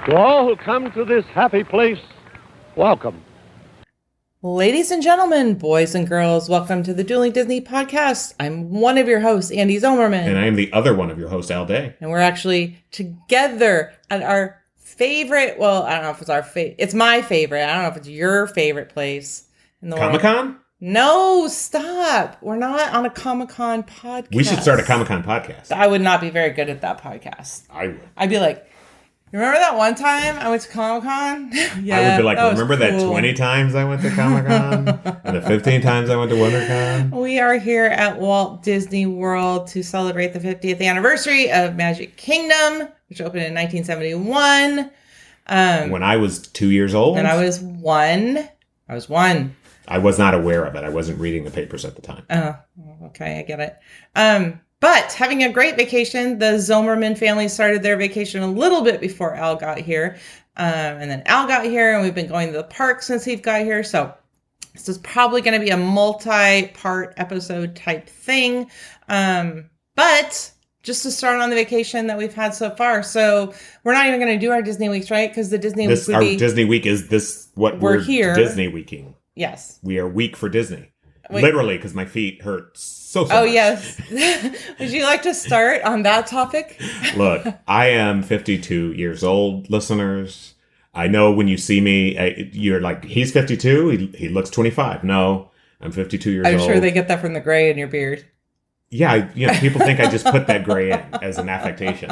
To all who come to this happy place, welcome. Ladies and gentlemen, boys and girls, welcome to the Dueling Disney podcast. I'm one of your hosts, Andees. And I am the other one of your hosts, Al Day. And we're actually together at our favorite, well, I don't know if it's our favorite. It's my favorite. I don't know if it's your favorite place in the world. Comic-Con? No, stop. We're not on a Comic-Con podcast. We should start a Comic-Con podcast. I would not be very good at that podcast. I would. I'd be like, remember that one time I went to Comic-Con? Yeah, I would be like, remember that 20 times I went to Comic-Con? And the 15 times I went to WonderCon? We are here at Walt Disney World to celebrate the 50th anniversary of Magic Kingdom, which opened in 1971. When I was 2 years old? And I was one. I was not aware of it. I wasn't reading the papers at the time. Oh, okay. I get it. But having a great vacation, the Zomerman family started their vacation a little bit before Al got here. And then Al got here, and we've been going to the park since he got here. So this is probably going to be a multi-part episode type thing. But just to start on the vacation that we've had so far. So we're not even going to do our Disney weeks, right? Because the Disney week would be... Disney week is this what we're here. Disney weeking. Yes. We are weak for Disney. Literally, because my feet hurt so much. Oh, yes. Would you like to start on that topic? Look, I am 52 years old, listeners. I know when you see me, you're like, he's 52? He looks 25. No, I'm 52 years old. I'm sure they get that from the gray in your beard. Yeah, people think I just put that gray in as an affectation.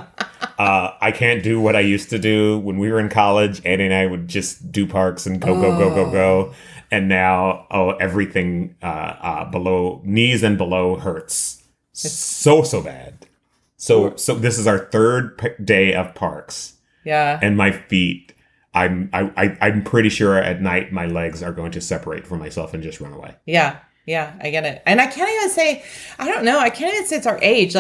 I can't do what I used to do when we were in college. Annie and I would just do parks and go. And now, everything below knees and below hurts so bad. So this is our third day of parks. Yeah. And my feet, I'm pretty sure at night my legs are going to separate from myself and just run away. Yeah, I get it. And I can't even say, I don't know. I can't even say it's our age.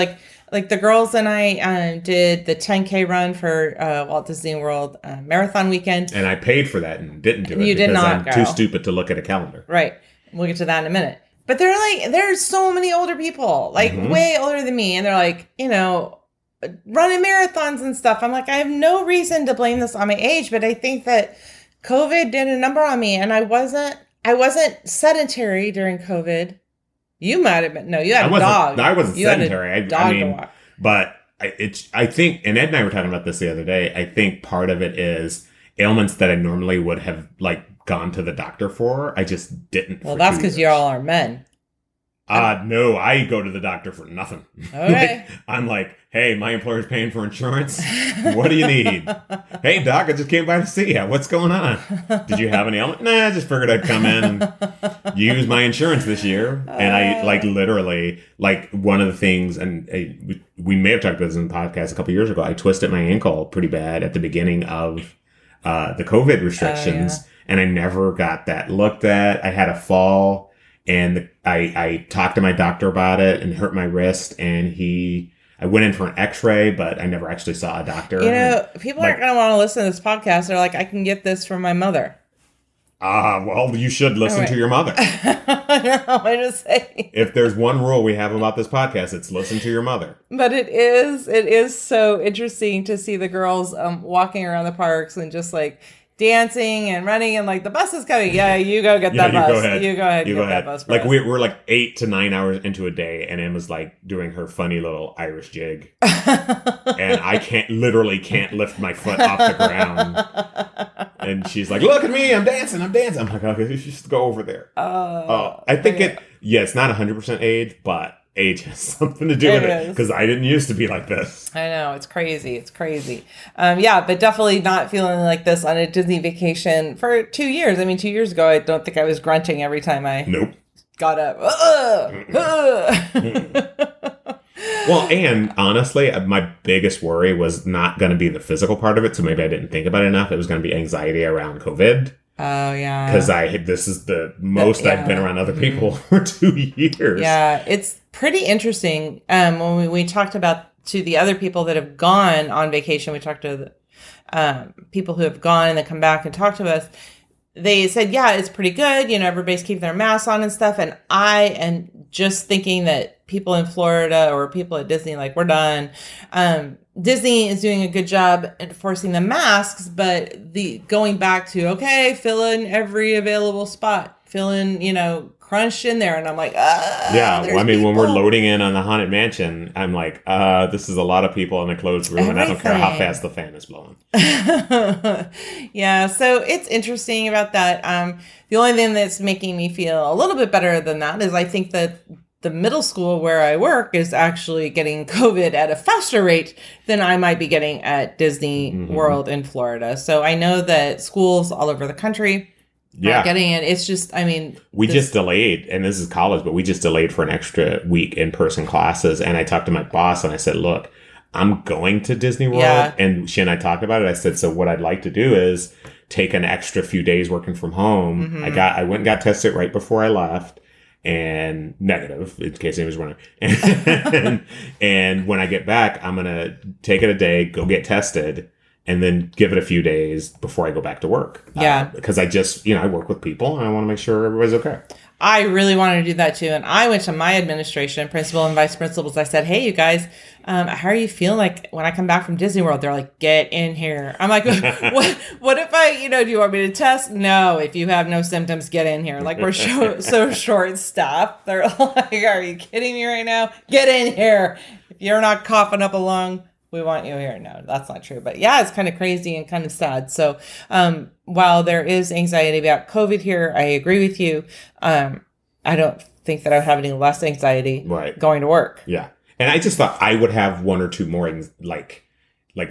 Like the girls and I did the 10K run for Walt Disney World Marathon Weekend. And I paid for that and didn't do it. You did not I'm too stupid to look at a calendar. Right. We'll get to that in a minute. But there's so many older people, way older than me. And they're like, running marathons and stuff. I'm like, I have no reason to blame this on my age, but I think that COVID did a number on me. And I wasn't sedentary during COVID. You might have been. No, you had a dog. I wasn't sedentary. To walk. But I think, and Ed and I were talking about this the other day, I think part of it is ailments that I normally would have gone to the doctor for. I just didn't. Well, that's because you all are men. No, I go to the doctor for nothing. Okay. I'm like, hey, my employer's paying for insurance. What do you need? Hey, doc, I just came by to see you. What's going on? Did you have any ailment? Nah, I just figured I'd come in and use my insurance this year. And I literally, one of the things, and we may have talked about this in the podcast a couple years ago, I twisted my ankle pretty bad at the beginning of the COVID restrictions. And I never got that looked at. I had a fall. And I talked to my doctor about it and hurt my wrist. And I went in for an x-ray, but I never actually saw a doctor. People aren't going to want to listen to this podcast. They're like, I can get this from my mother. Well, you should listen to your mother. I know, I'm just saying. If there's one rule we have about this podcast, it's listen to your mother. But it is so interesting to see the girls walking around the parks and just dancing and running and the bus is coming. Yeah, you go get that bus. You go ahead and get that bus. We're 8 to 9 hours into a day, and Emma's doing her funny little Irish jig, and I can't lift my foot off the ground. And she's like, "Look at me, I'm dancing." I'm like, "Okay, you should just go over there." I think it's not 100% age, but age has something to do with it because I didn't used to be like this. I know, it's crazy. But definitely not feeling like this on a Disney vacation for 2 years. I mean, 2 years ago, I don't think I was grunting every time I got up. Well, and honestly, my biggest worry was not going to be the physical part of it, so maybe I didn't think about it enough. It was going to be anxiety around COVID. Oh, yeah. Because this is the most I've been around other people for 2 years. Yeah, it's pretty interesting. When we talked about to the other people that have gone on vacation, we talked to the people who have gone and then come back and talk to us. They said, yeah, it's pretty good. Everybody's keeping their masks on and stuff. And I am just thinking that people in Florida or people at Disney, we're done. Disney is doing a good job enforcing the masks, but the going back to, okay, fill in every available spot, fill in, crunch in there. And I'm like, Yeah, well, I mean, when we're loading in on the Haunted Mansion, I'm like, this is a lot of people in a closed room, and I don't care how fast the fan is blowing. Yeah, so it's interesting about that. The only thing that's making me feel a little bit better than that is I think that the middle school where I work is actually getting COVID at a faster rate than I might be getting at Disney World in Florida. So I know that schools all over the country are getting it. It's just, we just delayed, and this is college, but we just delayed for an extra week in-person classes. And I talked to my boss and I said, look, I'm going to Disney World. Yeah. And she and I talked about it. I said, so what I'd like to do is take an extra few days working from home. I went and got tested right before I left. And negative, in case anyone was wondering. And when I get back, I'm going to take it a day, go get tested, and then give it a few days before I go back to work. Yeah. Because I just, I work with people and I want to make sure everybody's okay. I really wanted to do that too. And I went to my administration, principal and vice principals. I said, hey, you guys, how are you feeling like when I come back from Disney World? They're like, get in here. I'm like, what if I, do you want me to test? No, if you have no symptoms, get in here. Like, we're so short staffed. They're like, are you kidding me right now? Get in here. If you're not coughing up a lung, we want you here. No, that's not true. But yeah, it's kind of crazy and kind of sad. So while there is anxiety about COVID here, I agree with you. I don't think that I would have any less anxiety going to work. Yeah. And I just thought I would have one or two more like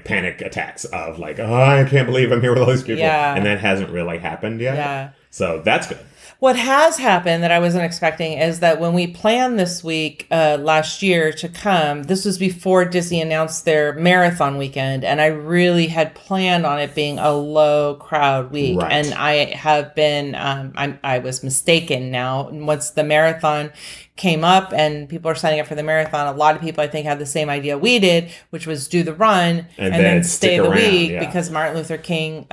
panic attacks of like, oh, I can't believe I'm here with all these people. Yeah. And that hasn't really happened yet. Yeah. So that's good. What has happened that I wasn't expecting is that when we planned this week last year to come, this was before Disney announced their marathon weekend, and I really had planned on it being a low crowd week. Right. And I have been, I was mistaken now. Once the marathon came up and people are signing up for the marathon, a lot of people I think had the same idea we did, which was do the run and then stay the week because Martin Luther King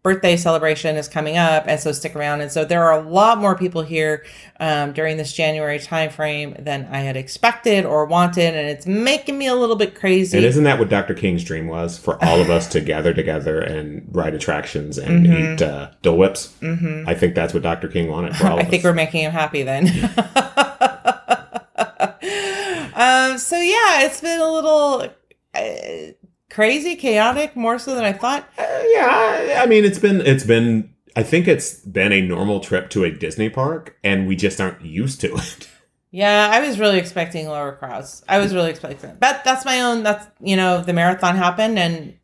birthday celebration is coming up, and so stick around. And so there are a lot more people here during this January timeframe than I had expected or wanted, and it's making me a little bit crazy. And isn't that what Dr. King's dream was? For all of us to gather together and ride attractions and eat Dole Whips? I think that's what Dr. King wanted for all of us. I think we're making him happy then. So yeah, it's been a little... crazy, chaotic, more so than I thought. I mean, it's been. I think it's been a normal trip to a Disney park, and we just aren't used to it. Yeah, I was really expecting lower crowds. I was really expecting, but that's my own. That's the marathon happened, and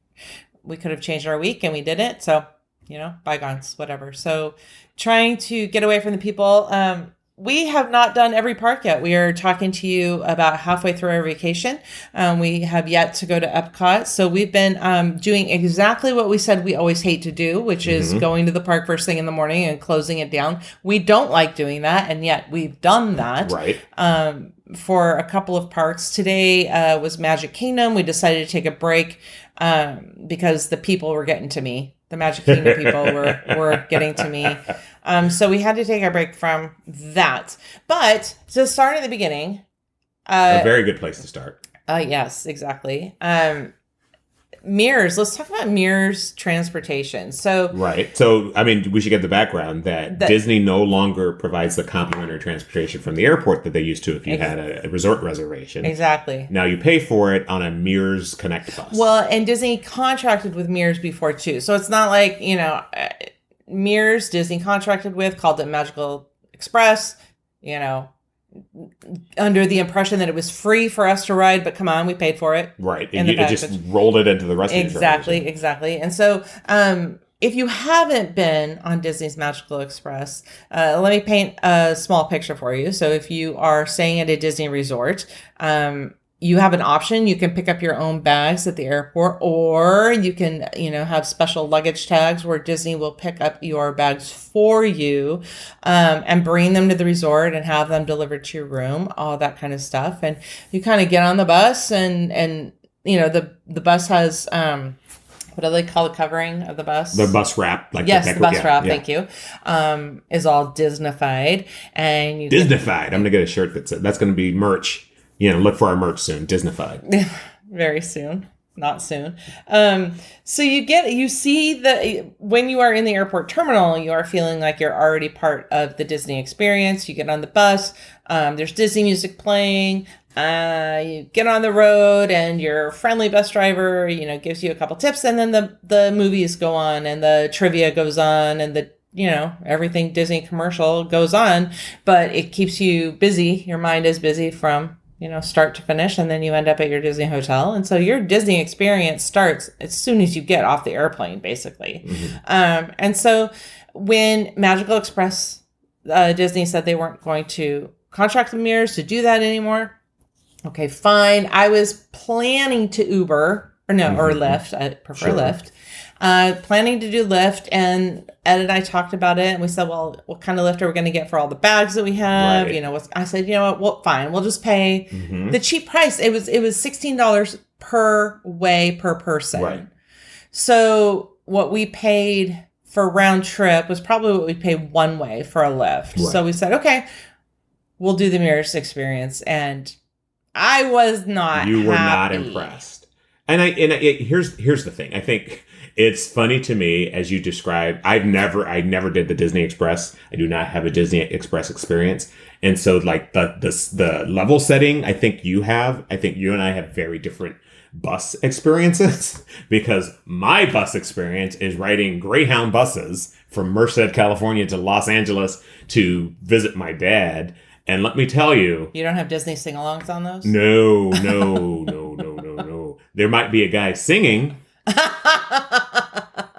we could have changed our week, and we didn't. So bygones, whatever. So trying to get away from the people. We have not done every park yet. We are talking to you about halfway through our vacation. We have yet to go to Epcot. So we've been doing exactly what we said we always hate to do, which is going to the park first thing in the morning and closing it down. We don't like doing that, and yet we've done that. Right. For a couple of parks. Today was Magic Kingdom. We decided to take a break because the people were getting to me. The Magic Kingdom people were getting to me. So we had to take a break from that. But to start at the beginning. A very good place to start. Yes, exactly. Mears. Let's talk about Mears transportation. So I mean, we should get the background that Disney no longer provides the complimentary transportation from the airport that they used to if you had a resort reservation. Exactly. Now you pay for it on a Mears Connect bus. Well, and Disney contracted with Mears before too, so it's not like Mears Disney contracted with, called it Magical Express. Under the impression that it was free for us to ride, but come on, we paid for it. Right. It just rolled it into the rest of the Exactly. And so if you haven't been on Disney's Magical Express, let me paint a small picture for you. So if you are staying at a Disney resort, you have an option. You can pick up your own bags at the airport, or you can, have special luggage tags where Disney will pick up your bags for you, and bring them to the resort and have them delivered to your room, all that kind of stuff. And you kind of get on the bus and the bus has, what do they call the covering of the bus? The bus wrap. The bus wrap, thank you. Is all Disneyfied. And Disneyfied. I'm going to get a shirt that's going to be merch. Look for our merch soon. Disneyfied. Very soon. not soon. So you see when you are in the airport terminal, you are feeling like you're already part of the Disney experience. You get on the bus, there's Disney music playing, you get on the road and your friendly bus driver, gives you a couple tips, and then the movies go on and the trivia goes on and everything Disney commercial goes on, but it keeps you busy. Your mind is busy from start to finish, and then you end up at your Disney hotel. And so your Disney experience starts as soon as you get off the airplane, basically. Mm-hmm. And so when Magical Express, Disney said they weren't going to contract with Mears to do that anymore. Okay, fine. I was planning to Uber, or Lyft. I prefer Lyft. Planning to do Lyft, and Ed and I talked about it, and we said, well, what kind of Lyft are we going to get for all the bags that we have? Right. I said, well, fine, we'll just pay the cheap price. It was $16 per way per person. Right. So what we paid for round trip was probably what we paid one way for a Lyft. Right. So we said, okay, we'll do the Mears experience, and I was not. You were not impressed, and here's the thing. I think. It's funny to me, as you described, I never did the Disney Express. I do not have a Disney Express experience. And so like the level setting, I think you and I have very different bus experiences because my bus experience is riding Greyhound buses from Merced, California to Los Angeles to visit my dad. And let me tell you. You don't have Disney sing-alongs on those? No. There might be a guy singing.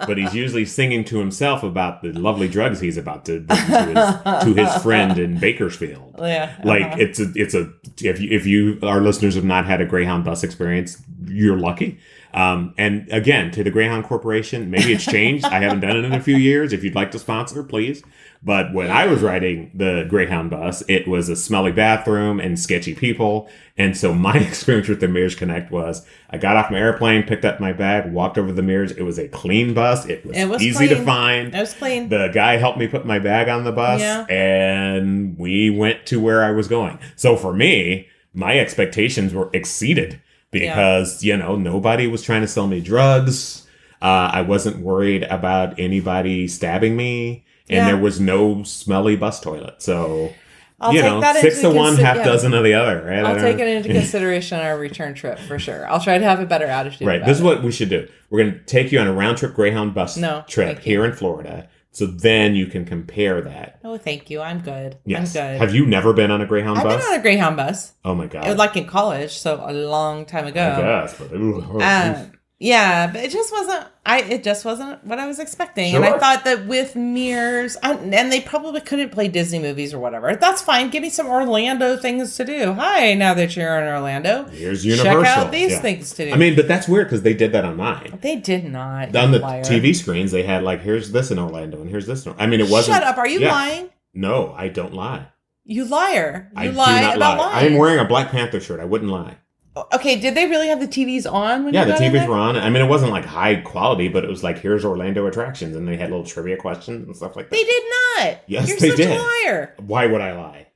But he's usually singing to himself about the lovely drugs he's about to bring to his friend in Bakersfield. Yeah, like if you our listeners have not had a Greyhound bus experience, you're lucky. And again, to the Greyhound Corporation, maybe it's changed. I haven't done it in a few years. If you'd like to sponsor, please. But when I was riding the Greyhound bus, it was a smelly bathroom and sketchy people. And so my experience with the Mears Connect was I got off my airplane, picked up my bag, walked over to the Mears. It was a clean bus. It was easy to find. It was clean. The guy helped me put my bag on the bus, and we went to where I was going. So for me, my expectations were exceeded because, nobody was trying to sell me drugs. I wasn't worried about anybody stabbing me. And there was no smelly bus toilet. So, I'll take that 6 to 1, half dozen of the other, right? I'll take it into consideration on our return trip for sure. I'll try to have a better attitude. Right. This is what we should do. We're going to take you on a round trip Greyhound bus trip here in Florida. So then you can compare that. Oh, thank you. I'm good. Yes. I'm good. Have you never been on a Greyhound bus? I've been on a Greyhound bus. Oh, my God. It was like in college, so a long time ago. I guess. But, yeah, but it just wasn't what I was expecting. Sure. And I thought that with Mears, and they probably couldn't play Disney movies or whatever. That's fine. Give me some Orlando things to do. Hi, now that you're in Orlando. Here's Universal. Check out these things to do. I mean, but that's weird because they did that on mine. They did not. On the TV screens, they had here's this in Orlando and here's this. I mean, it wasn't. Shut up. Are you lying? No, I don't lie. You liar. You lie about lying. I am wearing a Black Panther shirt. I wouldn't lie. Okay, did they really have the TVs on when you got the in TVs there? were on. I mean, it wasn't high quality, but it was here's Orlando attractions, and they had little trivia questions and stuff like that. They did not. Yes, You're they such did. A liar. Why would I lie?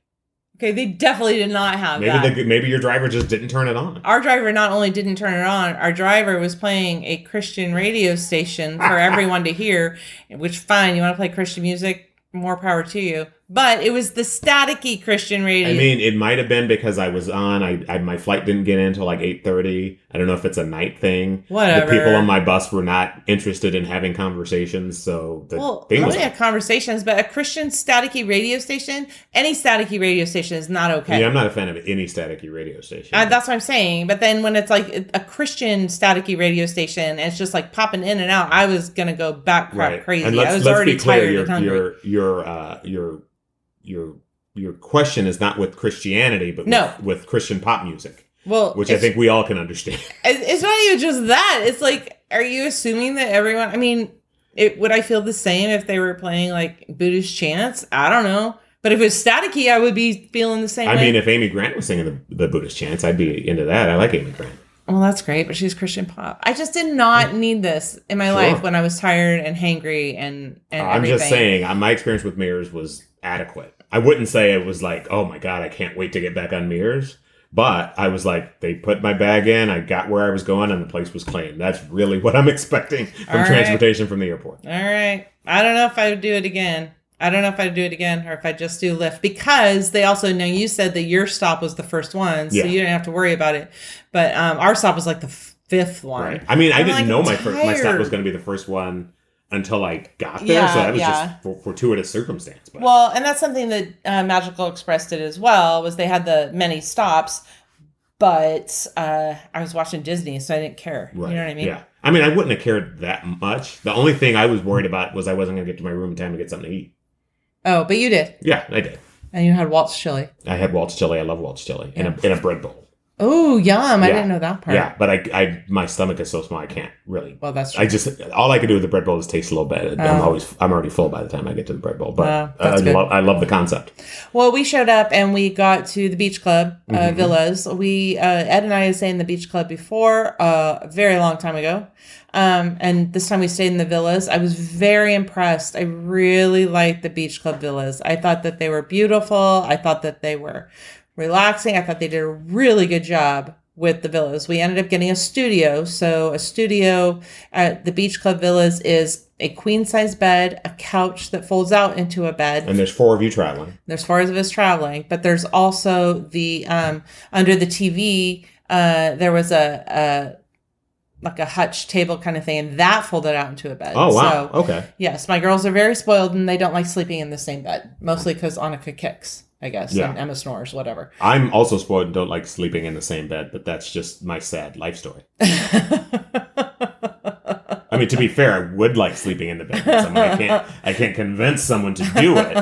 Okay, they definitely did not have that. Maybe your driver just didn't turn it on. Our driver not only didn't turn it on, our driver was playing a Christian radio station for everyone to hear, which, fine, you want to play Christian music? More power to you. But it was the staticky Christian radio. I mean, it might have been because I was on. My flight didn't get in until 8:30. I don't know if it's a night thing. Whatever. The people on my bus were not interested in having conversations, so the thing was have conversations. But a Christian staticky radio station, any staticky radio station is not okay. Yeah, I'm not a fan of any staticky radio station. That's what I'm saying. But then when it's a Christian staticky radio station, and it's just popping in and out, I was gonna go back crazy. And I was already tired and hungry. Your question is not with Christianity, but with Christian pop music. Well, which I think we all can understand. It's not even just that. It's are you assuming that everyone? I mean, would I feel the same if they were playing Buddhist chants? I don't know. But if it was staticky, I would be feeling the same way. I mean, if Amy Grant was singing the Buddhist chants, I'd be into that. I like Amy Grant. Well, that's great, but she's Christian pop. I just did not need this in my life when I was tired and hangry and everything. I'm just saying, my experience with Mears was adequate. I wouldn't say it was oh my God, I can't wait to get back on Mears. But I was like, they put my bag in, I got where I was going, and the place was clean. That's really what I'm expecting from transportation from the airport. All right. I don't know if I would do it again. Or if I just do Lyft, because they also know you said that your stop was the first one, so you didn't have to worry about it. But our stop was like the fifth one. Right. I mean, I didn't know my stop was going to be the first one until I got there, so that was just fortuitous circumstance. But. Well, and that's something that Magical Express did as well, was they had the many stops, but I was watching Disney, so I didn't care. Right. You know what I mean? Yeah. I mean, I wouldn't have cared that much. The only thing I was worried about was I wasn't going to get to my room in time to get something to eat. Oh, but you did. Yeah, I did. And you had Walt's chili. I had Walt's chili. I love Walt's chili in a bread bowl. Oh, yum! I didn't know that part. Yeah, but I my stomach is so small I can't really. Well, that's true. All I can do with the bread bowl is taste a little bit. I'm already full by the time I get to the bread bowl. But I love the concept. Well, we showed up and we got to the beach club villas. We Ed and I had stayed in the beach club before a very long time ago, and this time we stayed in the villas. I was very impressed. I really liked the beach club villas. I thought that they were beautiful. I thought that they were relaxing. I thought they did a really good job with the villas. We ended up getting a studio. So a studio at the Beach Club Villas is a queen size bed, a couch that folds out into a bed. And there's 4 of you traveling. There's 4 of us traveling, but there's also the under the TV. There was a hutch table kind of thing, and that folded out into a bed. Oh, wow. So, okay. Yes, my girls are very spoiled, and they don't like sleeping in the same bed, mostly because Annika kicks, I guess, and Emma snores, whatever. I'm also spoiled and don't like sleeping in the same bed, but that's just my sad life story. I mean, to be fair, I would like sleeping in the bed with someone. I can't convince someone to do it.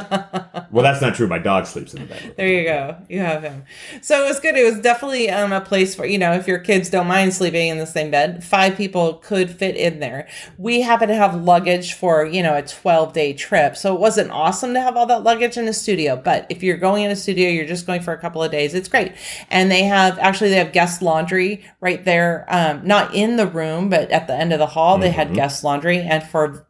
Well, that's not true. My dog sleeps in the bed. There you go. You have him. So it was good. It was definitely a place for, if your kids don't mind sleeping in the same bed, 5 people could fit in there. We happen to have luggage for, a 12-day trip. So it wasn't awesome to have all that luggage in a studio. But if you're going in a studio, you're just going for a couple of days, it's great. And they have guest laundry right there, not in the room, but at the end of the hall. They had guest laundry, and for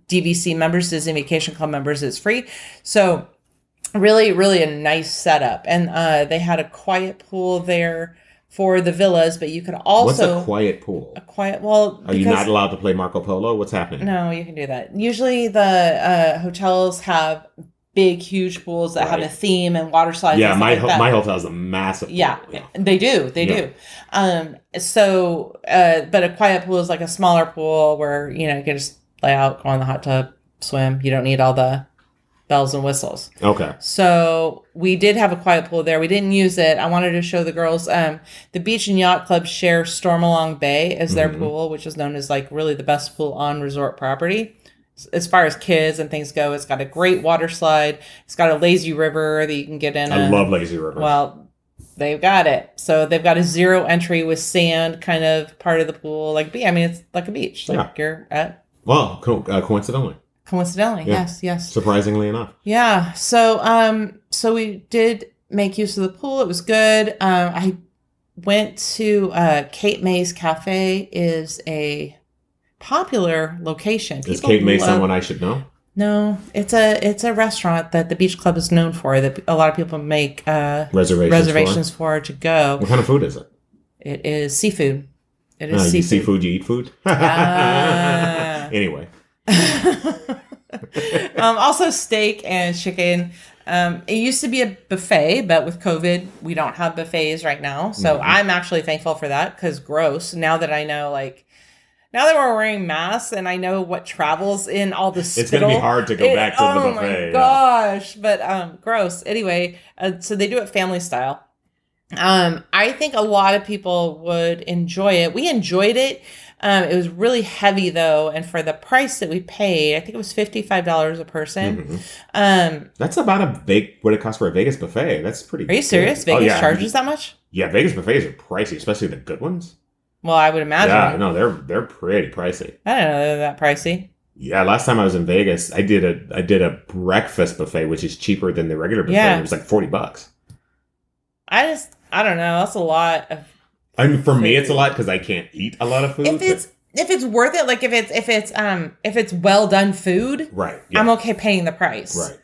DVC members, Disney Vacation Club members, it's free. So really, really a nice setup. And they had a quiet pool there for the villas, but you could also... What's a quiet pool? Are you not allowed to play Marco Polo? What's happening? No, you can do that. Usually the hotels have big, huge pools that have a theme and water slides. Yeah, my hotel has a massive pool. Yeah, they do. They do. But a quiet pool is like a smaller pool where, you can just lay out, go in the hot tub, swim. You don't need all the bells and whistles. Okay. So we did have a quiet pool there. We didn't use it. I wanted to show the girls. The Beach and Yacht Club share Stormalong Bay as their pool, which is known as like really the best pool on resort property. As far as kids and things go, it's got a great water slide. It's got a lazy river that you can get in. I love lazy river. Well, they've got it. So they've got a 0 entry with sand kind of part of the pool. It's like a beach. Like you're at. Well, coincidentally. Yes. Surprisingly enough. Yeah. So we did make use of the pool. It was good. I went to Cape May's Cafe. Is a popular location. Is Cape May someone I should know? No, it's a restaurant that the beach club is known for, that a lot of people make reservations for to go. What kind of food is it? It is seafood. You eat seafood, you eat food? Anyway. Also steak and chicken. It used to be a buffet, but with COVID, we don't have buffets right now. So I'm actually thankful for that, because gross. Now that I know, now that we're wearing masks and I know what travels in all the spittle. It's going to be hard to go back to the buffet. Oh my gosh. But gross. Anyway, so they do it family style. I think a lot of people would enjoy it. We enjoyed it. It was really heavy though, and for the price that we paid, I think it was $55 a person. That's about what it costs for a Vegas buffet. That's pretty. Are you serious? Vegas charges that much? Yeah, Vegas buffets are pricey, especially the good ones. Well, I would imagine. Yeah, no, they're pretty pricey. I didn't know they were that pricey. Yeah, last time I was in Vegas, I did a breakfast buffet, which is cheaper than the regular buffet. Yeah. It was like $40. I don't know. That's a lot of. I mean, for me, it's a lot because I can't eat a lot of food. If it's worth it, like if it's well done food, right? Yeah. I'm okay paying the price. Right.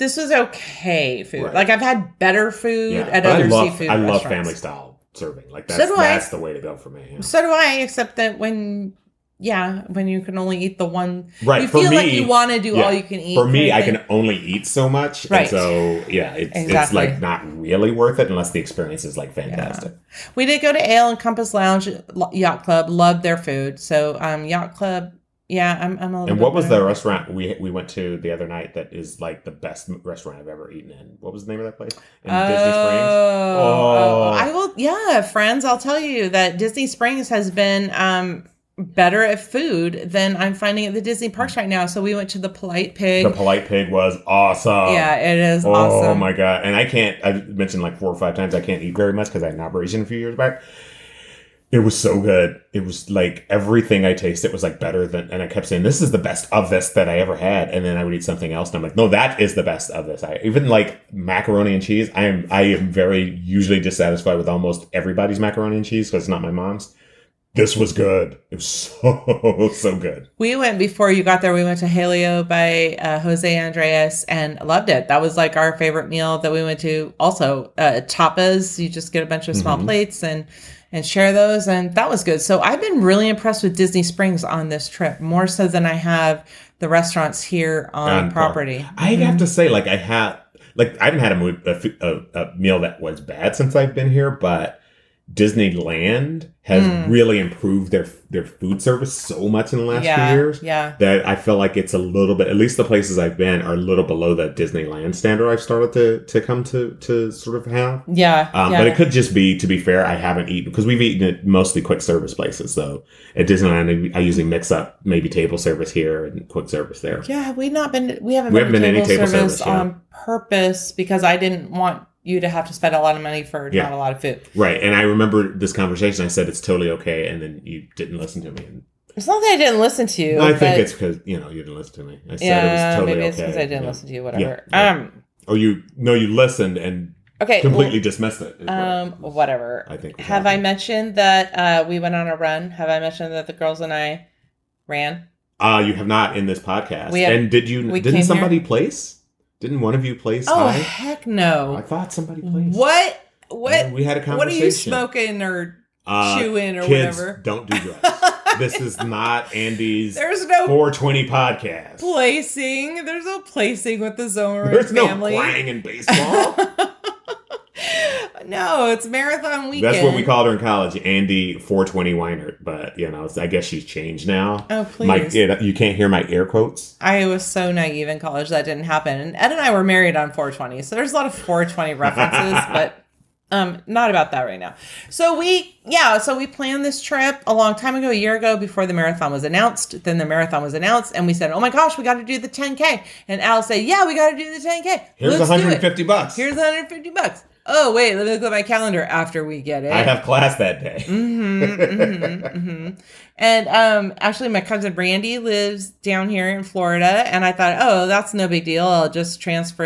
This was okay food. Right. Like I've had better food at But other seafood I love restaurants. family style serving. Like So do I. that's the way to go for me. Yeah. So do I, except that when you can only eat the one, Right. you For feel me, like you want to do all you can eat. For me, I thing. can only eat so much. Right. And so, yeah, it's like not really worth it unless the experience is like fantastic. Yeah. We did go to Ale and Compass Lounge Yacht Club. Loved their food. So Yacht Club, yeah, I'm a little. And bit what was better. the restaurant we went to the other night that is like the best restaurant I've ever eaten in? What was the name of that place? In Disney Springs? I will. Yeah, friends, I'll tell you that Disney Springs has been better at food than I'm finding at the Disney parks right now. So we went to the Polite Pig. The Polite Pig was awesome. Yeah, it is Oh awesome. my God. And I've mentioned like 4 or 5 times I can't eat very much because I had an operation a few years back. It was so good. It was like everything I tasted was like better than, and I kept saying, this is the best of this that I ever had. And then I would eat something else and I'm like, no, that is the best of this. Even like macaroni and cheese. I am very usually dissatisfied with almost everybody's macaroni and cheese because it's not my mom's. This was good. It was so good. We went before you got there. We went to Haleo by Jose Andres and loved it. That was like our favorite meal that we went to. Also, tapas. You just get a bunch of small plates and share those, and that was good. So I've been really impressed with Disney Springs on this trip, more so than I have the restaurants here on property. I have to say, like I haven't had a meal that was bad since I've been here, but Disneyland has really improved their food service so much in the last few years that I feel like it's a little bit, at least the places I've been are a little below the Disneyland standard I've started to come to sort of have. But it could just be, to be fair, I haven't eaten, because we've eaten at mostly quick service places. So at Disneyland, I usually mix up maybe table service here and quick service there. Yeah, we haven't been to any table service on purpose because I didn't want you to have to spend a lot of money for not a lot of food. Right. And I remember this conversation. I said, it's totally okay. And then you didn't listen to me. And it's not that I didn't listen to you. No, I think it's because, you didn't listen to me. I said it was totally okay. Maybe it's because I didn't listen to you, whatever. Yeah. You listened and completely dismissed it. Whatever. I think. Have I mentioned that we went on a run? Have I mentioned that the girls and I ran? You have not in this podcast. Didn't somebody place? Didn't one of you place? Oh, heck no. I thought somebody placed. What? We had a conversation. What are you smoking or chewing or kids, whatever? Don't do drugs. This is not Andees. There's no 420 podcast. Placing. There's no placing with the Zomer There's family. No playing in baseball. No, it's marathon weekend. That's what we called her in college, Andy 420 Weinert. But, I guess she's changed now. Oh, please. You can't hear my air quotes. I was so naive in college that didn't happen. And Ed and I were married on 420. So there's a lot of 420 references, but not about that right now. So we planned this trip a long time ago, a year ago, before the marathon was announced. Then the marathon was announced, and we said, oh my gosh, we got to do the 10K. And Al said, yeah, we got to do the 10K. Here's $150. Here's $150. Oh, wait, let me look at my calendar after we get it. I have class that day. And actually, my cousin Brandy lives down here in Florida, and I thought, oh, that's no big deal. I'll just transfer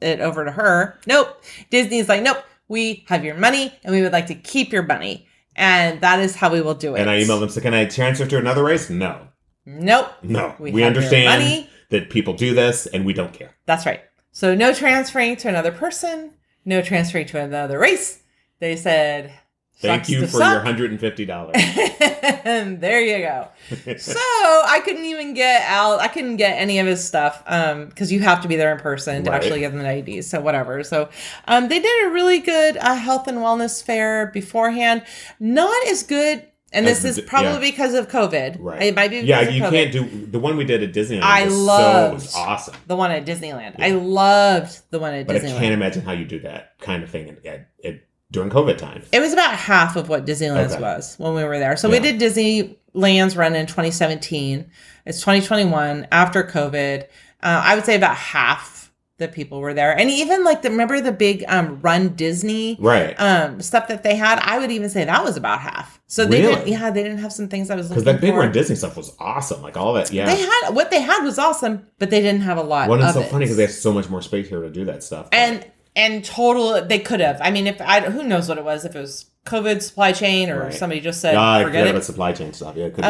it over to her. Nope. Disney's like, nope, we have your money, and we would like to keep your money. And that is how we will do it. And I emailed them, so can I transfer to another race? No. Nope. No. We understand that people do this, and we don't care. That's right. So no transferring to another person. No transferring to another race. They said, thank you for your $150. And there you go. So I couldn't even get Al. I couldn't get any of his stuff because you have to be there in person to actually get them the IDs. So whatever. So they did a really good health and wellness fair beforehand. Not as good. And this is probably because of COVID. Right. It might be because of COVID. Can't do the one we did at Disneyland. Was awesome. The one at Disneyland. Yeah. I loved the one at Disneyland. But I can't imagine how you do that kind of thing during COVID time. It was about half of what Disneyland's was when we were there. So we did Disneyland's run in 2017. It's 2021 after COVID. I would say about half the people were there. And even remember the big runDisney stuff that they had? I would even say that was about half. So they didn't have some things I was looking for. Because that big runDisney stuff was awesome. Like all that, what they had was awesome, but they didn't have a lot of it. It's so funny because they have so much more space here to do that stuff. And total, they could have. I mean, who knows what it was? If it was COVID supply chain or somebody just said, forget it. About supply chain stuff. Yeah, it could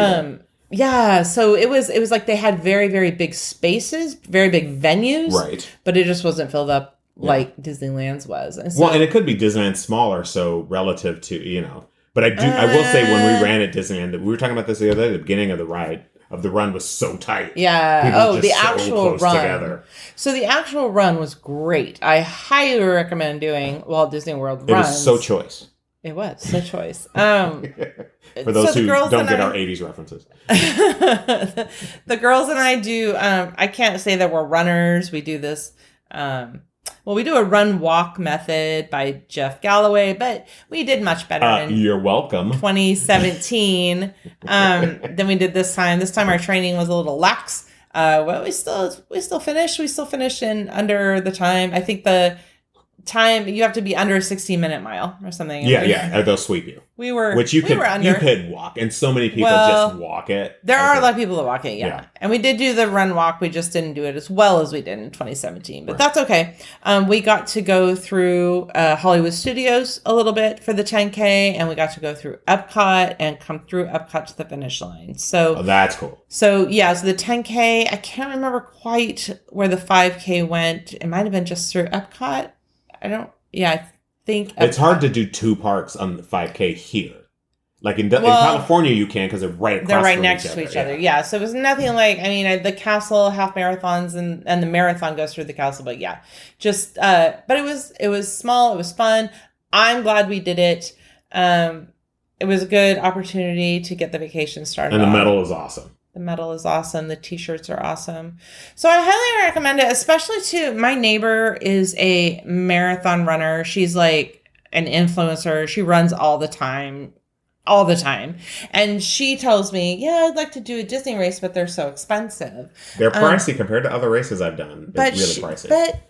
be Yeah, so it was like they had very, very big spaces, very big venues, Right. but it just wasn't filled up like Disneyland's was. And so, Well, and it could be Disneyland smaller, so relative to. But I will say when we ran at Disneyland, we were talking about this the other day, the beginning of the run was so tight. yeah. People Oh, just the so actual close run. together. So the actual run was great. I highly recommend doing Walt Disney World runs. It was so choice. It was so choice. For those who don't get our 80s references. The girls and I do, I can't say that we're runners. We do this, we do a run walk method by Jeff Galloway, but we did much better in You're welcome. 2017 than we did this time. This time our training was a little lax. We still finished. We still finished in under the time. I think the time you have to be under a 16-minute mile or something. Yeah, they'll sweep you. We were under. You could walk, and so many people just walk it. There are a lot of people that walk it, yeah. And we did do the run walk. We just didn't do it as well as we did in 2017, but that's okay. We got to go through Hollywood Studios a little bit for the 10K, and we got to go through Epcot and come through Epcot to the finish line. So that's cool. So the 10K, I can't remember quite where the 5K went. It might have been just through Epcot. I think it's hard to do two parks on the 5K here. Like in California, you can because they're right next to each other. Yeah. So it was nothing like, the castle half marathons and the marathon goes through the castle. But yeah, just, but it was small. It was fun. I'm glad we did it. It was a good opportunity to get the vacation started. And the medal is awesome. The medal is awesome. The t-shirts are awesome. So I highly recommend it, especially to my neighbor is a marathon runner. She's like an influencer. She runs all the time. And she tells me, yeah, I'd like to do a Disney race, but they're so expensive. They're pricey compared to other races I've done. It's really pricey. But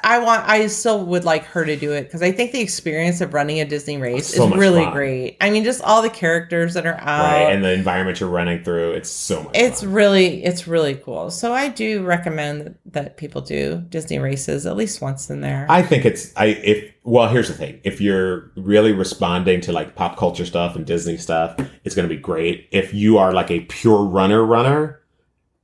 I still would like her to do it because I think the experience of running a Disney race is really great. Just all the characters that are out. Right, and the environment you're running through, it's so much fun. It's really cool. So I do recommend that people do Disney races at least once in there. I think here's the thing. If you're really responding to like pop culture stuff and Disney stuff, it's going to be great. If you are like a pure runner,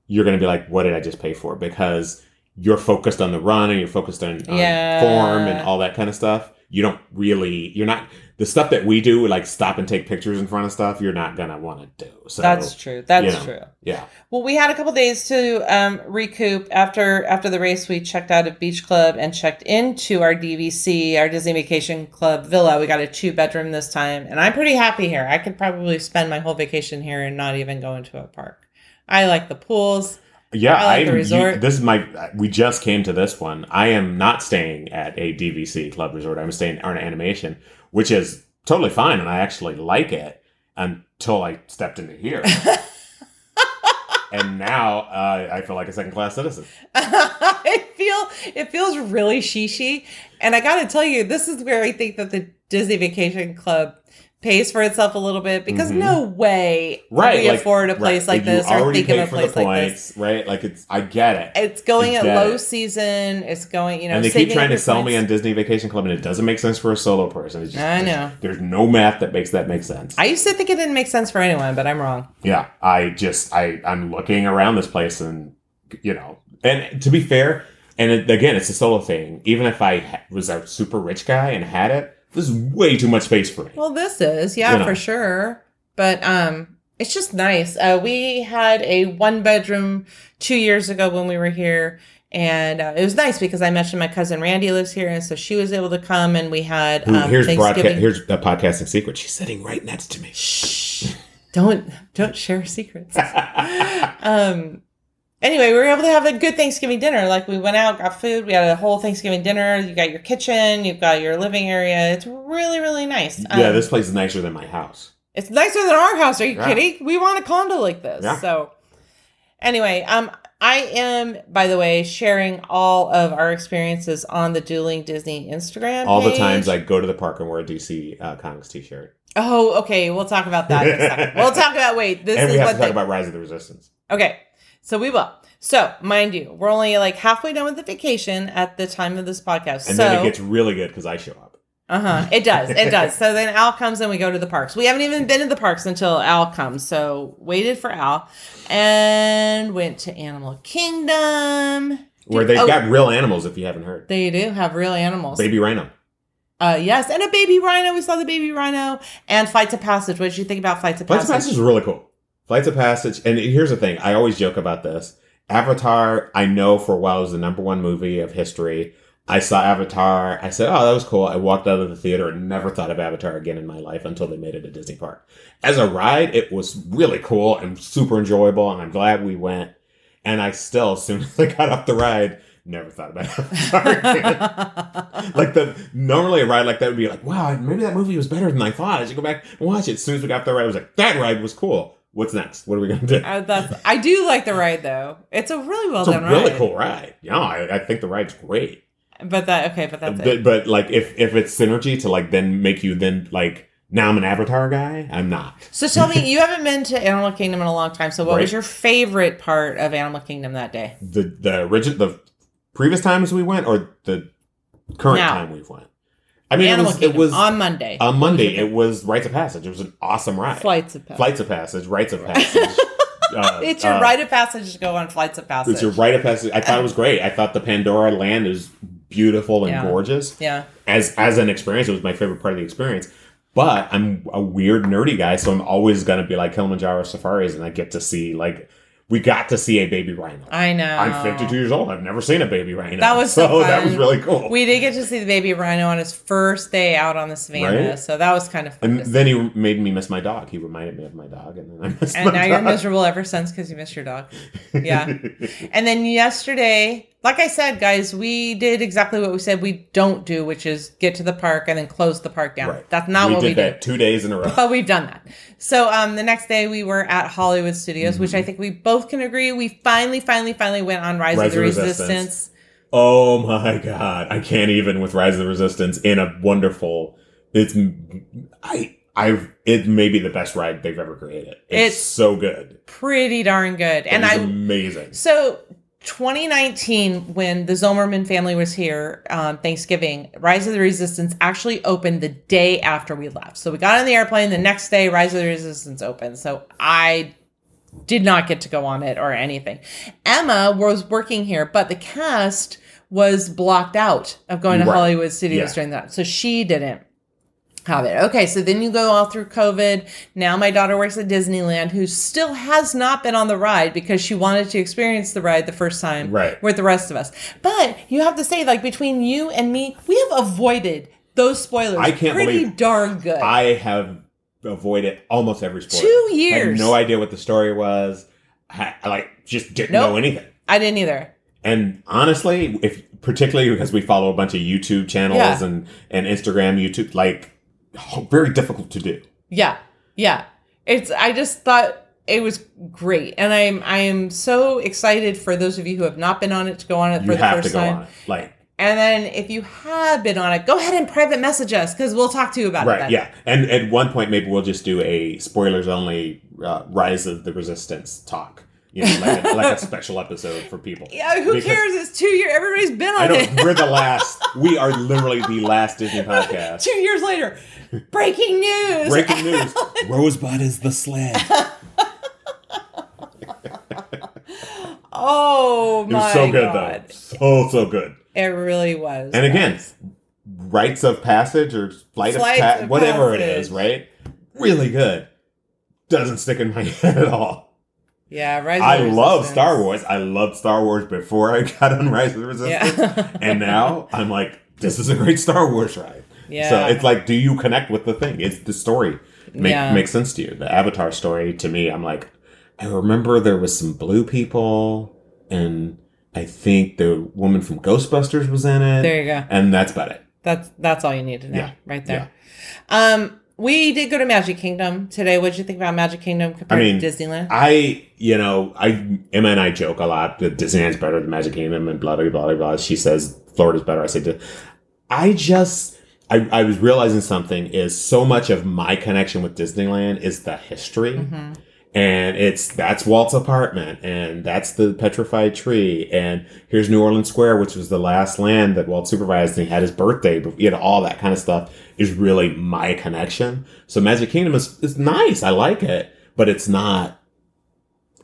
you're going to be like, what did I just pay for? Because you're focused on the run and you're focused on form and all that kind of stuff. You're not, the stuff that we do, like stop and take pictures in front of stuff, you're not going to want to do. So that's true. True. Yeah. Well, we had a couple days to recoup. After the race, we checked out at Beach Club and checked into our DVC, our Disney Vacation Club villa. We got a 2-bedroom this time, and I'm pretty happy here. I could probably spend my whole vacation here and not even go into a park. I like the pools. Yeah, I like the resort. We just came to this one. I am not staying at a DVC Club Resort. I'm staying on Animation, which is totally fine, and I actually like it until I stepped into here. And now I feel like a second-class citizen. It feels really shishy, and I got to tell you, this is where I think that the Disney Vacation Club pays for itself a little bit because no way we afford a place like this or think of a place like this. Right? Like I get it. It's going at low season. It's going, and they keep trying to sell me on Disney Vacation Club, and it doesn't make sense for a solo person. It's just, I know. There's no math that makes that make sense. I used to think it didn't make sense for anyone, but I'm wrong. Yeah, I'm looking around this place, and and to be fair, and again, it's a solo thing. Even if I was a super rich guy and had it. This is way too much space for me. Well, this is, for sure. But it's just nice. We had a 1-bedroom 2 years ago when we were here. And it was nice because I mentioned my cousin Randy lives here. And so she was able to come and we had here's a podcasting secret. She's sitting right next to me. Shh. Don't share secrets. Anyway, we were able to have a good Thanksgiving dinner. Like we went out, got food. We had a whole Thanksgiving dinner. You got your kitchen. You've got your living area. It's really, really nice. Yeah, this place is nicer than my house. It's nicer than our house. Are you kidding? We want a condo like this. Yeah. So anyway, I am, by the way, sharing all of our experiences on the Dueling Disney Instagram all page. the times I go to the park and wear a DC Comics t-shirt. Oh, okay. We'll talk about that in a second. We'll talk about, and we have to talk about Rise of the Resistance. Okay. So we will. So, mind you, we're only like halfway done with the vacation at the time of this podcast. And then it gets really good because I show up. It does. It does. So then Al comes and we go to the parks. We haven't even been to the parks until Al comes. So waited for Al and went to Animal Kingdom. Where they've got real animals, if you haven't heard. They do have real animals. Baby rhino. Yes, and a baby rhino. We saw the baby rhino and Flights of Passage. What did you think about Flights of Passage? Flights of Passage is really cool. Flights of Passage, and here's the thing. I always joke about this. Avatar, I know for a while was the #1 movie of history. I saw Avatar. I said, oh, that was cool. I walked out of the theater and never thought of Avatar again in my life until they made it a Disney park. As a ride, it was really cool and super enjoyable, and I'm glad we went. And I still, as soon as I got off the ride, never thought about Avatar again. Normally a ride like that would be like, wow, maybe that movie was better than I thought. I should go back and watch it. As soon as we got off the ride, I was like, that ride was cool. What's next? What are we going to do? I do like the ride, though. It's a really well done ride. It's a really cool ride. Yeah, I think the ride's great. But that's it. But like, if it's synergy to like then make you then like, now I'm an Avatar guy, I'm not. So tell me, you haven't been to Animal Kingdom in a long time. So what was your favorite part of Animal Kingdom that day? The previous times we went, or the current time we've went? I mean, it was on Monday. On Monday, it was Rites of Passage. It was an awesome ride. Flights of Passage, Rites of Passage. It's your rite of passage to go on Flights of Passage. It's your rite of passage. I thought it was great. I thought the Pandora land is beautiful and gorgeous. Yeah. As an experience, it was my favorite part of the experience. But I'm a weird, nerdy guy, so I'm always going to be like Kilimanjaro safaris, and I get to see, like, we got to see a baby rhino. I know. I'm 52 years old. I've never seen a baby rhino. That was so fun. That was really cool. We did get to see the baby rhino on his first day out on the savannah, right? So that was kind of fun. And then he made me miss my dog. He reminded me of my dog, and then I missed my dog. And now you're miserable ever since because you missed your dog. Yeah. And then yesterday, like I said, guys, we did exactly what we said we don't do, which is get to the park and then close the park down. Right. That's not what we did. We did that 2 days in a row. But we've done that. So the next day we were at Hollywood Studios, which I think we both can agree. We finally went on Rise of the Resistance. Oh my God. I can't even with Rise of the Resistance in a wonderful, it may be the best ride they've ever created. It's so good. Pretty darn good. And amazing. So 2019, when the Zomerman family was here, Thanksgiving, Rise of the Resistance actually opened the day after we left. So we got on the airplane. The next day, Rise of the Resistance opened. So I did not get to go on it or anything. Emma was working here, but the cast was blocked out of going to Hollywood Studios during that. So she didn't have it. Okay, so then you go all through COVID. Now my daughter works at Disneyland, who still has not been on the ride because she wanted to experience the ride the first time with the rest of us. But you have to say, like, between you and me, we have avoided those spoilers pretty darn good. I have avoided almost every spoiler. 2 years. I had no idea what the story was. I just didn't know anything. I didn't either. And honestly, particularly because we follow a bunch of YouTube channels and Instagram, YouTube, like, very difficult to do. Yeah. I just thought it was great, and I am so excited for those of you who have not been on it to go on it for the first time. And then if you have been on it, go ahead and private message us because we'll talk to you about it. Right. Yeah. And at one point, maybe we'll just do a spoilers only Rise of the Resistance talk. You know, like a special episode for people. Yeah, who cares? It's 2 years. Everybody's been on it. We're the last. We are literally the last Disney podcast. 2 years later. Breaking news. Rosebud is the sled. Oh, my God. It was so good, though. So good. It really was. And again, Rites of Passage or Flight of Passage, whatever it is, right? Really good. Doesn't stick in my head at all. Yeah, I love Star Wars. I loved Star Wars before I got on Rise of the Resistance. Yeah. And now I'm like, this is a great Star Wars ride. Yeah. So it's like, do you connect with the thing? It's the story. Makes sense to you. The Avatar story, to me, I'm like, I remember there was some blue people, and I think the woman from Ghostbusters was in it. There you go. And that's about it. That's all you need to know right there. Yeah. We did go to Magic Kingdom today. What did you think about Magic Kingdom compared to Disneyland? Emma and I joke a lot that Disneyland's better than Magic Kingdom and blah, blah, blah, blah. She says Florida's better. I say, I was realizing something is so much of my connection with Disneyland is the history. Mm-hmm. And that's Walt's apartment, and that's the petrified tree, and here's New Orleans Square, which was the last land that Walt supervised, and he had his birthday, but all that kind of stuff is really my connection. So Magic Kingdom is nice. I like it, but it's not.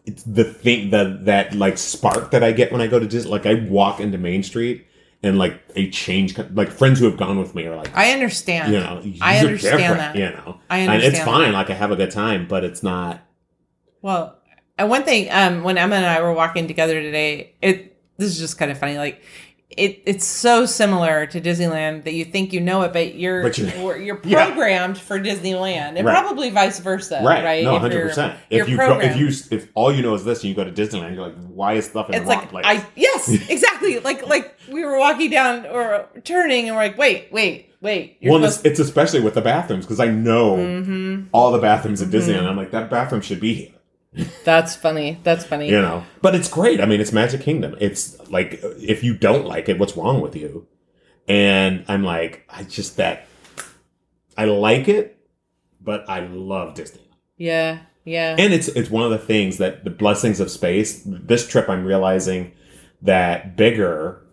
It's the thing that like spark that I get when I go to Disney. Like I walk into Main Street and like a change, like friends who have gone with me are like, I understand. I understand that. I understand. And it's fine. Like I have a good time, but it's not. Well, and one thing, when Emma and I were walking together today, this is just kind of funny. Like, it's so similar to Disneyland that you think you know it, but you're programmed for Disneyland, and probably vice versa, right? No, 100%. If all you know is this, and you go to Disneyland, you're like, why is stuff in the wrong place? Yes, exactly. like we were walking down or turning, and we're like, wait. It's especially with the bathrooms because I know all the bathrooms at Disneyland. I'm like, that bathroom should be here. That's funny. But it's great. I mean, it's Magic Kingdom. It's like, if you don't like it, what's wrong with you? And I'm like, I like it, but I love Disney. Yeah. And it's one of the things that the blessings of space, this trip, I'm realizing that bigger,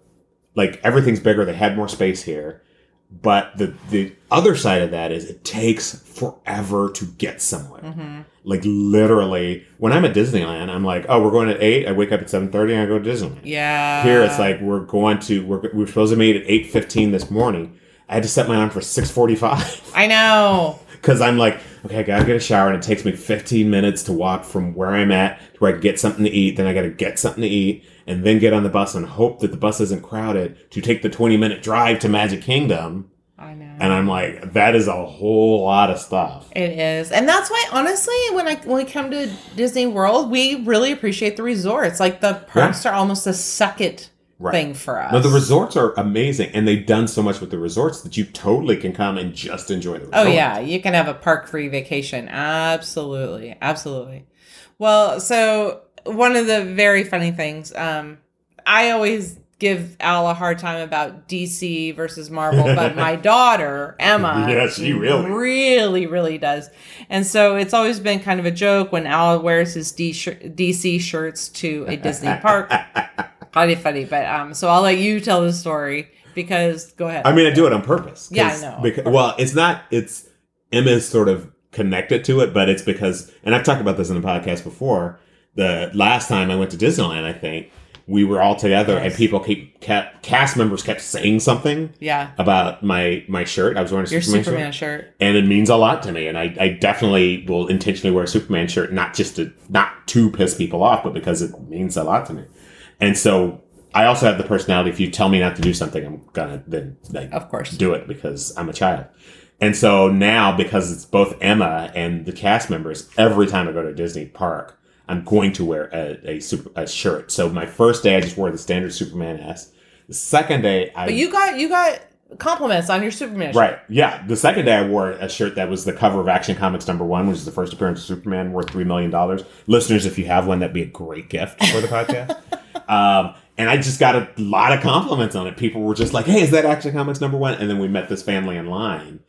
like everything's bigger. They had more space here. But the other side of that is it takes forever to get somewhere. Mm-hmm. Like literally, when I'm at Disneyland, I'm like, oh, we're going at 8. I wake up at 7:30 and I go to Disneyland. Yeah. Here it's like we're supposed to meet at 8:15 this morning. I had to set my alarm for 6:45. I know. Because I'm like, okay, I gotta get a shower, and it takes me 15 minutes to walk from where I'm at to where I can get something to eat. Then I gotta get something to eat, and then get on the bus and hope that the bus isn't crowded to take the 20-minute drive to Magic Kingdom. I know. And I'm like, that is a whole lot of stuff. It is. And that's why, honestly, when we come to Disney World, we really appreciate the resorts. Like, the parks are almost a second thing for us. No, the resorts are amazing. And they've done so much with the resorts that you totally can come and just enjoy the resort. Oh, yeah. You can have a park-free vacation. Absolutely. Well, so one of the very funny things, I always give Al a hard time about DC versus Marvel, but my daughter, Emma, she really does. And so it's always been kind of a joke when Al wears his DC shirts to a Disney park. Kind of funny, but so I'll let you tell the story because, go ahead. I mean, I do it on purpose. Yeah, I know. It's Emma's sort of connected to it, but it's because, and I've talked about this in the podcast before, the last time I went to Disneyland, I think, we were all together and people cast members kept saying something about my shirt. I was wearing a Superman shirt. And it means a lot to me. And I definitely will intentionally wear a Superman shirt, not to piss people off, but because it means a lot to me. And so I also have the personality, if you tell me not to do something, I'm going to of course, do it because I'm a child. And so now, because it's both Emma and the cast members, every time I go to a Disney park, I'm going to wear a shirt. So my first day, I just wore the standard Superman S. The second day, But you got compliments on your Superman shirt. Right, yeah. The second day, I wore a shirt that was the cover of Action Comics #1, which is the first appearance of Superman, worth $3 million. Listeners, if you have one, that'd be a great gift for the podcast. And I just got a lot of compliments on it. People were just like, hey, is that Action Comics #1? And then we met this family in line.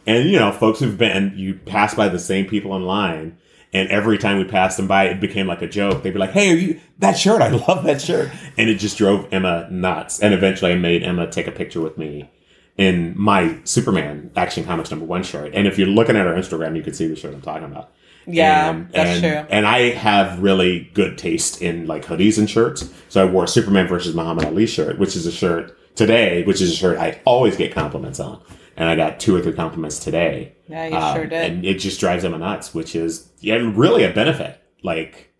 And, folks you pass by the same people in line. And every time we passed them by, it became like a joke. They'd be like, hey, that shirt, I love that shirt. And it just drove Emma nuts. And eventually I made Emma take a picture with me in my Superman Action Comics #1 shirt. And if you're looking at our Instagram, you can see the shirt I'm talking about. Yeah, that's true. And I have really good taste in like hoodies and shirts. So I wore a Superman versus Muhammad Ali shirt, which is a shirt I always get compliments on. And I got 2 or 3 compliments today. Yeah, you sure did. And it just drives them nuts, which is really a benefit. Like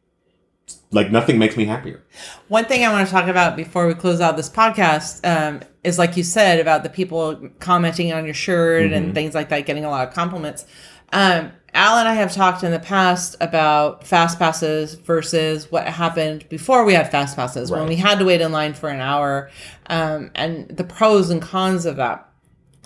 nothing makes me happier. One thing I want to talk about before we close out this podcast is, like you said, about the people commenting on your shirt and things like that, getting a lot of compliments. Al and I have talked in the past about fast passes versus what happened before we had fast passes, when we had to wait in line for an hour, and the pros and cons of that.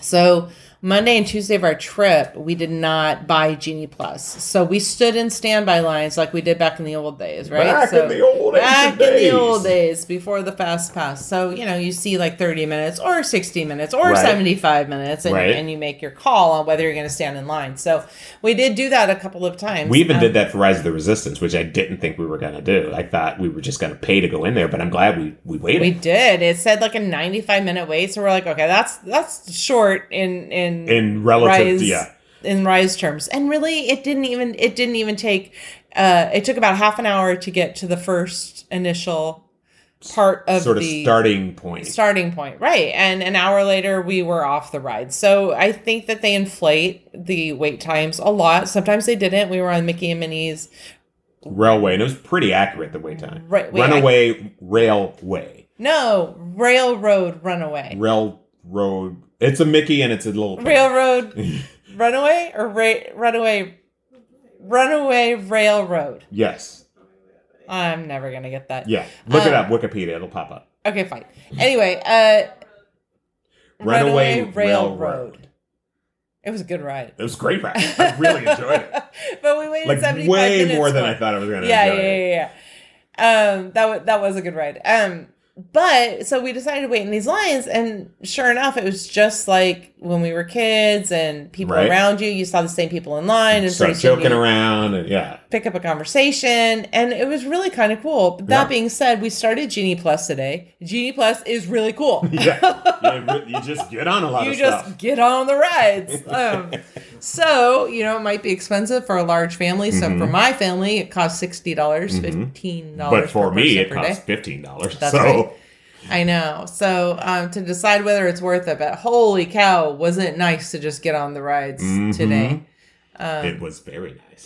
So Monday and Tuesday of our trip, we did not buy Genie Plus. So we stood in standby lines like we did back in the old days, right? Back in the old days before the Fast Pass. So, you see like 30 minutes or 60 minutes or 75 minutes and you make your call on whether you're going to stand in line. So we did do that a couple of times. We even did that for Rise of the Resistance, which I didn't think we were going to do. I thought we were just going to pay to go in there, but I'm glad we waited. We did. It said like a 95-minute wait. So we're like, okay, that's short in relative, in Rise terms. And really, it didn't even take. It took about half an hour to get to the first initial part of the starting point. Starting point, right? And an hour later, we were off the ride. So I think that they inflate the wait times a lot. Sometimes they didn't. We were on Mickey and Minnie's Railway, and it was pretty accurate, the wait time. Right, Railway. No, Railroad Runaway. Railroad. It's a Mickey and it's a little thing. Railroad Runaway or Runaway Railroad. Yes. I'm never gonna get that. Yeah, look it up, Wikipedia. It'll pop up. Okay, fine. Anyway, Runaway Railroad. It was a good ride. It was a great ride. I really enjoyed it. But we waited 75 way minutes more than I thought I was going to enjoy it. Yeah. That was a good ride. But so we decided to wait in these lines, and sure enough, it was just like when we were kids and people around you. You saw the same people in line and start joking around and pick up a conversation, and it was really kind of cool. But that being said, we started Genie Plus today. Genie Plus is really cool. You just get on a lot of stuff. You just get on the rides. So it might be expensive for a large family. So for my family, it costs $60, $15. But for me, it costs $15. That's right. I know. So to decide whether it's worth it, but holy cow, wasn't it nice to just get on the rides today? It was very nice.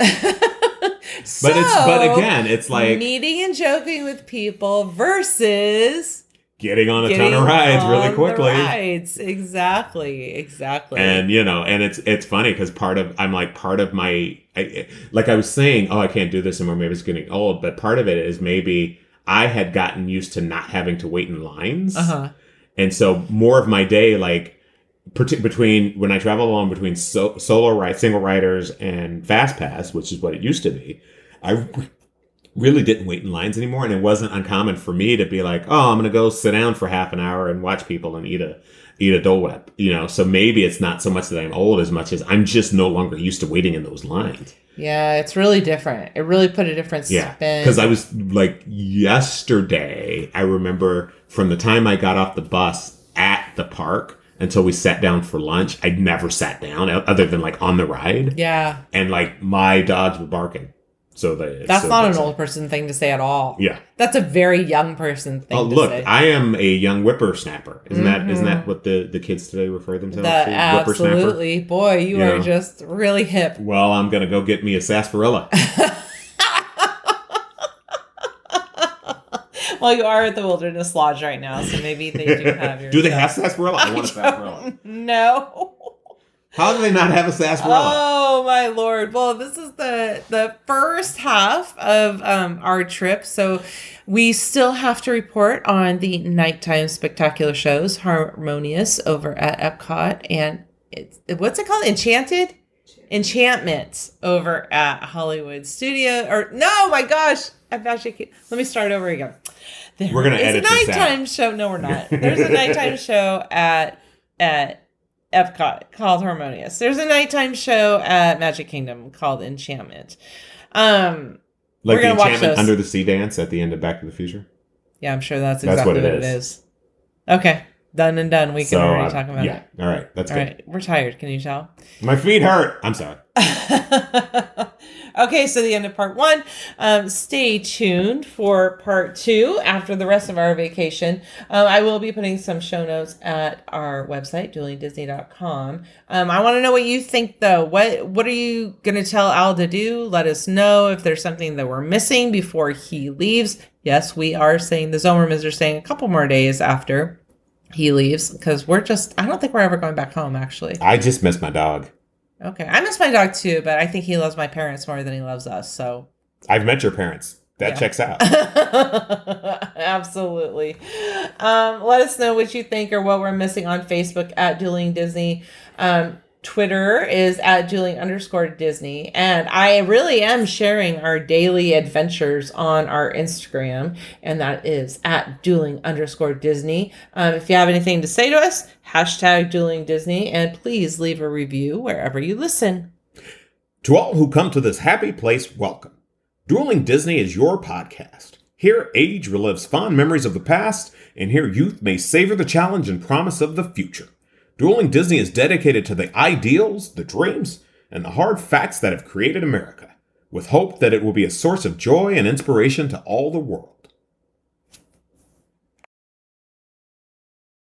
But again, it's like meeting and joking with people versus getting on a ton of rides really quickly. Rides. Exactly. And and it's funny because part of my like I was saying, I can't do this anymore. Maybe it's getting old, but part of it is maybe I had gotten used to not having to wait in lines. And so more of my day, like between when I travel alone between single riders and Fast Pass, which is what it used to be, I really didn't wait in lines anymore. And it wasn't uncommon for me to be like, I'm going to go sit down for half an hour and watch people and eat a Dole Whip, So maybe it's not so much that I'm old as much as I'm just no longer used to waiting in those lines. Yeah, it's really different. It really put a different spin. Yeah, because I was like yesterday, I remember from the time I got off the bus at the park until we sat down for lunch, I'd never sat down other than like on the ride. Yeah. And like my dogs were barking. That's not an old person thing to say at all. Yeah. That's a very young person thing to say. Look, I am a young whippersnapper. Isn't that what the kids today refer themselves to? Absolutely. Boy, you are just really hip. Well, I'm going to go get me a sarsaparilla. Well, you are at the Wilderness Lodge right now, so maybe they do have your... Do they have sarsaparilla? I want a sarsaparilla. No. How do they not have a sarsaparilla? Oh, my Lord. Well, this is the first half of our trip. So we still have to report on the nighttime spectacular shows, Harmonious over at Epcot. And what's it called? Enchantment over at Hollywood Studio. No, my gosh. Let me start over again. We're going to edit this out. There's a nighttime show. No, we're not. There's a nighttime show at Epcot called Harmonious. There's a nighttime show at Magic Kingdom called Enchantment. Like we're gonna watch those. Under the Sea dance at the end of Back to the Future? Yeah, I'm sure that's exactly what it is. Okay. Done and done. We can already talk about it. All right. That's good. All right. We're tired. Can you tell? My feet hurt. I'm sorry. Okay, so the end of part 1. Stay tuned for part 2 after the rest of our vacation. I will be putting some show notes at our website, duelingdisney.com. I want to know what you think, though. What are you going to tell Al to do? Let us know if there's something that we're missing before he leaves. Yes, we are saying the Zomermans are staying a couple more days after he leaves because I don't think we're ever going back home, actually. I just miss my dog. Okay. I miss my dog too, but I think he loves my parents more than he loves us. So I've met your parents. That checks out. Absolutely. Let us know what you think or what we're missing on Facebook at Dueling Disney. Twitter is at Dueling_Disney. And I really am sharing our daily adventures on our Instagram. And that is at Dueling_Disney. If you have anything to say to us, hashtag Dueling Disney. And please leave a review wherever you listen. To all who come to this happy place, welcome. Dueling Disney is your podcast. Here, age relives fond memories of the past, and here youth may savor the challenge and promise of the future. Dueling Disney is dedicated to the ideals, the dreams, and the hard facts that have created America, with hope that it will be a source of joy and inspiration to all the world.